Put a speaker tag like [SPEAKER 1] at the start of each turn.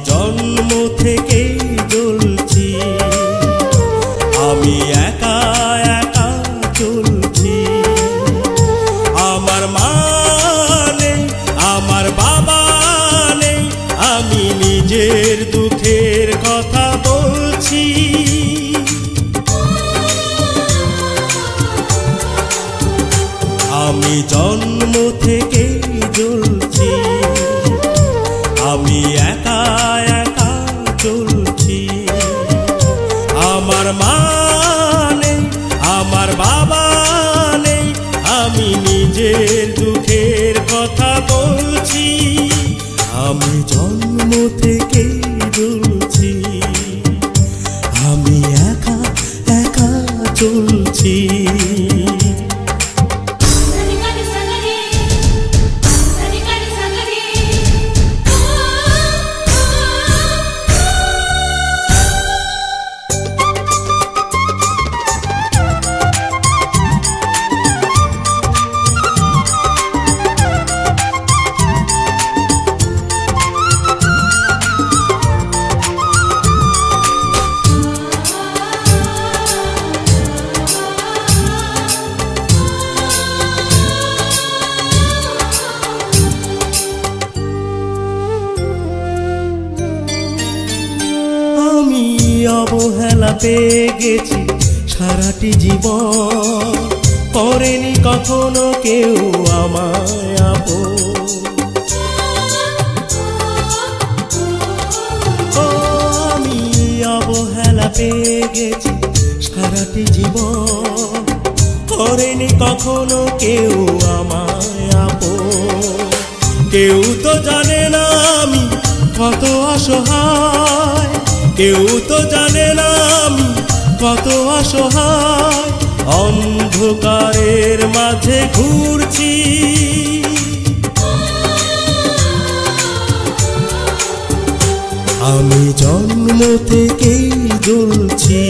[SPEAKER 1] জন্ম থেকে জ্বলছি, আমি একা একা চলছি। আমার মা নেই, আমার বাবা নেই, আমি নিজের দুঃখের কথা বলছি। আমি জন্ম থেকে জ্বলছি, আমি একা একা চলছি। আমার মা নেই, আমার বাবা নেই, আমি নিজের দুঃখের কথা বলছি। আমি জন্ম থেকে জ্বলছি, আমি একা একা চলছি। অবহেলা পেয়ে গেছি সারাটি জীবন, করেনি কখনো কেউ আমায় আপন। আমি অবহেলা পেয়ে গেছি সারাটি জীবন, করেনি কখনো কেউ আমায় আপন। কেউ তো জানে না আমি কত অসহায়, কেউ তো জানে না আমি কত অসহায়, অন্ধকারের মাঝে ঘুরছি। আমি জন্ম থেকেই জ্বলছি,